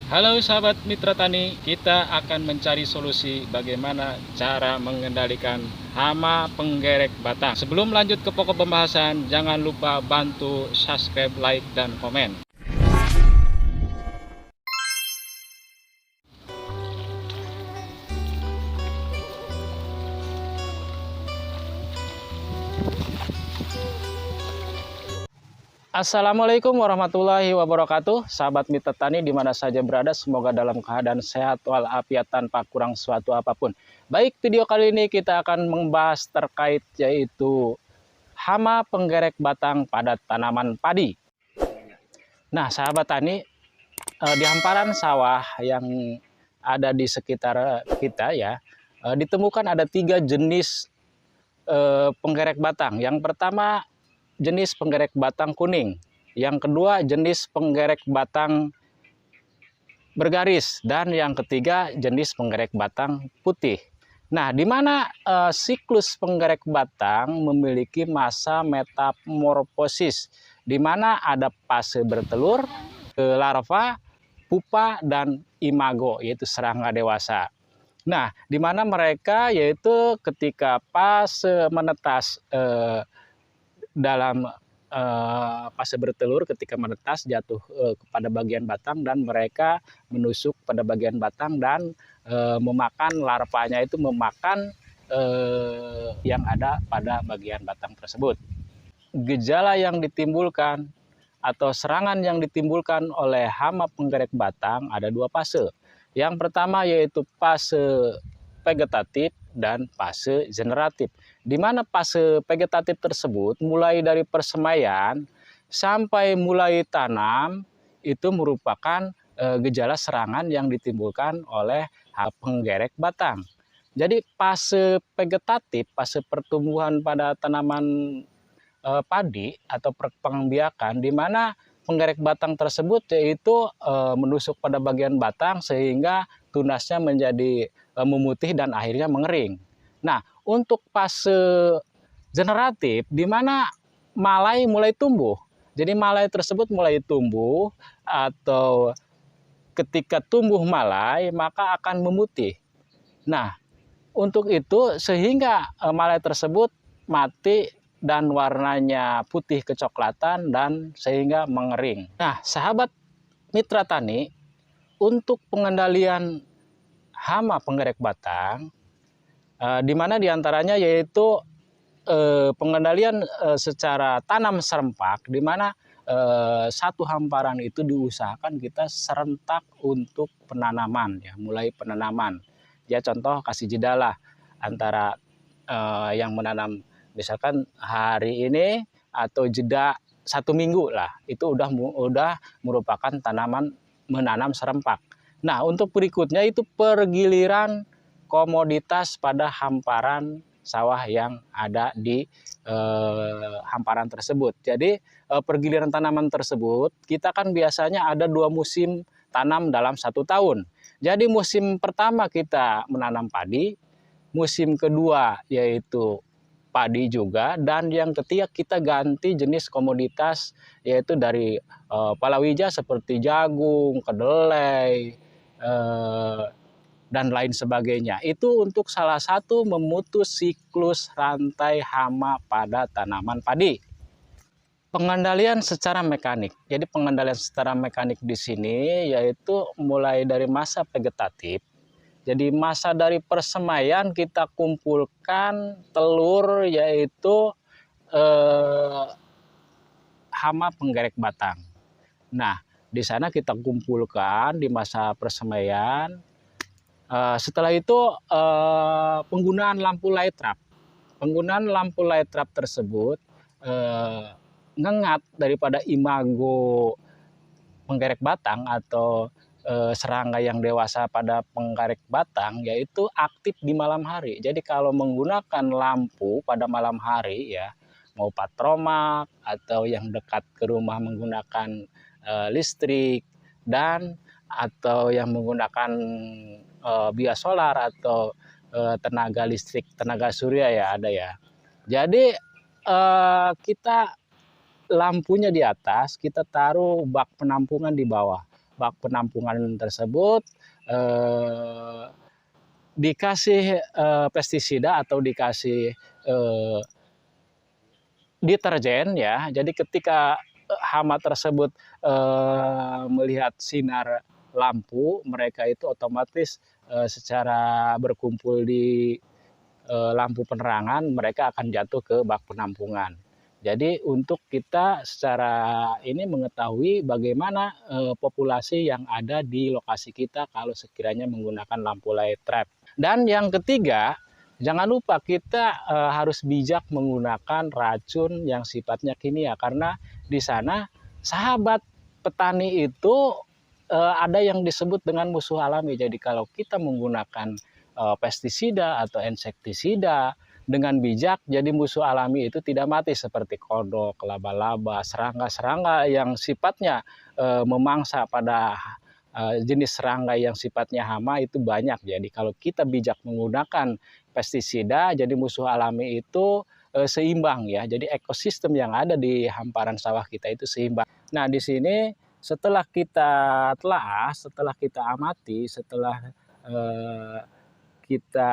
Halo sahabat mitra tani, kita akan mencari solusi bagaimana cara mengendalikan hama penggerek batang. Sebelum lanjut ke pokok pembahasan, jangan lupa bantu subscribe, like, dan komen. Assalamualaikum warahmatullahi wabarakatuh. Sahabat mitra tani dimana saja berada, semoga dalam keadaan sehat walafiat tanpa kurang suatu apapun. Baik, video kali ini kita akan membahas terkait yaitu hama penggerek batang pada tanaman padi. Nah, sahabat tani, di hamparan sawah yang ada di sekitar kita ya, ditemukan ada 3 jenis penggerek batang. Yang pertama jenis penggerek batang kuning, yang kedua jenis penggerek batang bergaris, dan yang ketiga jenis penggerek batang putih. Nah, di mana siklus penggerek batang memiliki masa metamorfosis, di mana ada fase bertelur, larva, pupa, dan imago, yaitu serangga dewasa. Nah, di mana mereka yaitu ketika fase menetas dalam fase bertelur, ketika menetas jatuh kepada bagian batang dan mereka menusuk pada bagian batang dan memakan larvanya, itu memakan yang ada pada bagian batang tersebut. Gejala yang ditimbulkan atau serangan yang ditimbulkan oleh hama penggerek batang ada 2 fase. Yang pertama yaitu fase vegetatif dan fase generatif. Di mana fase vegetatif tersebut mulai dari persemaian sampai mulai tanam itu merupakan gejala serangan yang ditimbulkan oleh hama penggerek batang. Jadi fase vegetatif, fase pertumbuhan pada tanaman padi atau pengbiakan, di mana penggerek batang tersebut yaitu menusuk pada bagian batang sehingga tunasnya menjadi memutih dan akhirnya mengering. Nah, untuk fase generatif di mana malai mulai tumbuh. Jadi malai tersebut mulai tumbuh, atau ketika tumbuh malai maka akan memutih. Nah, untuk itu sehingga malai tersebut mati dan warnanya putih kecoklatan dan sehingga mengering. Nah, sahabat mitra tani, untuk pengendalian hama penggerek batang, di mana diantaranya yaitu pengendalian secara tanam serempak, di mana satu hamparan itu diusahakan kita serentak untuk penanaman, ya, mulai penanaman. Ya, contoh kasih jeda lah antara yang menanam misalkan hari ini atau jeda 1 minggu lah, itu udah merupakan tanaman menanam serempak. Nah, untuk berikutnya itu pergiliran komoditas pada hamparan sawah yang ada di hamparan tersebut. Jadi pergiliran tanaman tersebut kita kan biasanya ada 2 musim tanam dalam 1 tahun. Jadi musim pertama kita menanam padi, musim kedua yaitu padi juga, dan yang ketiga kita ganti jenis komoditas yaitu dari palawija seperti jagung, kedelai, dan lain sebagainya. Itu untuk salah satu memutus siklus rantai hama pada tanaman padi. Pengendalian secara mekanik. Jadi pengendalian secara mekanik di sini yaitu mulai dari masa vegetatif. Jadi masa dari persemaian kita kumpulkan telur yaitu hama penggerek batang. Nah, di sana kita kumpulkan di masa persemaian. Setelah itu penggunaan lampu light trap. Penggunaan lampu light trap tersebut ngengat daripada imago penggerek batang atau serangga yang dewasa pada penggerek batang, yaitu aktif di malam hari. Jadi kalau menggunakan lampu pada malam hari ya, mau patromak atau yang dekat ke rumah menggunakan listrik, dan atau yang menggunakan bias solar atau tenaga listrik, tenaga surya ya ada ya. Jadi kita lampunya di atas, kita taruh bak penampungan di bawah. bak penampungan tersebut dikasih pestisida atau dikasih deterjen ya. Jadi ketika hama tersebut melihat sinar lampu, mereka itu otomatis secara berkumpul di lampu penerangan, mereka akan jatuh ke bak penampungan. Jadi untuk kita secara ini mengetahui bagaimana populasi yang ada di lokasi kita kalau sekiranya menggunakan lampu light trap. Dan yang ketiga, jangan lupa kita harus bijak menggunakan racun yang sifatnya kimia, karena di sana sahabat petani itu ada yang disebut dengan musuh alami. Jadi kalau kita menggunakan pestisida atau insektisida dengan bijak, jadi musuh alami itu tidak mati seperti kodok, laba-laba, serangga-serangga yang sifatnya memangsa pada jenis serangga yang sifatnya hama itu banyak. Jadi kalau kita bijak menggunakan pestisida, jadi musuh alami itu seimbang ya. Jadi ekosistem yang ada di hamparan sawah kita itu seimbang. Nah, di sini setelah kita telah, setelah kita amati, setelah kita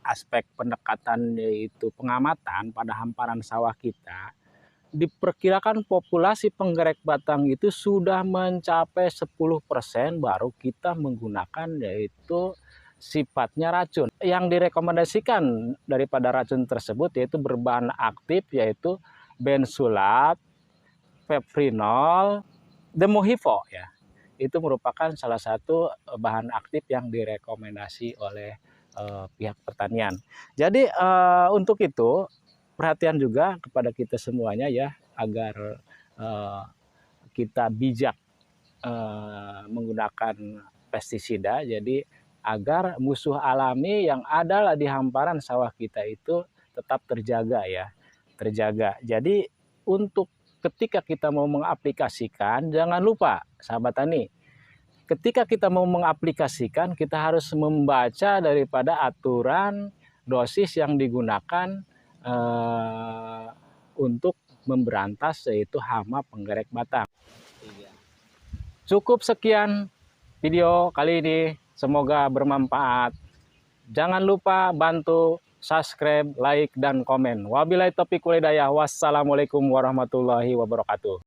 aspek pendekatan yaitu pengamatan pada hamparan sawah kita, diperkirakan populasi penggerak batang itu sudah mencapai 10% baru kita menggunakan yaitu sifatnya racun. Yang direkomendasikan daripada racun tersebut yaitu berbahan aktif yaitu bensulat, feprinol, demohivo ya. Itu merupakan salah satu bahan aktif yang direkomendasi oleh pihak pertanian. Jadi untuk itu perhatian juga kepada kita semuanya ya, agar kita bijak menggunakan pestisida. Jadi agar musuh alami yang ada di hamparan sawah kita itu tetap terjaga ya, terjaga. Jadi untuk ketika kita mau mengaplikasikan, jangan lupa sahabat tani, ketika kita mau mengaplikasikan, kita harus membaca daripada aturan dosis yang digunakan untuk memberantas yaitu hama penggerek batang. Cukup sekian video kali ini, semoga bermanfaat. Jangan lupa bantu subscribe, like, dan komen. Wabillahi taufiq wal hidayah. Wassalamualaikum warahmatullahi wabarakatuh.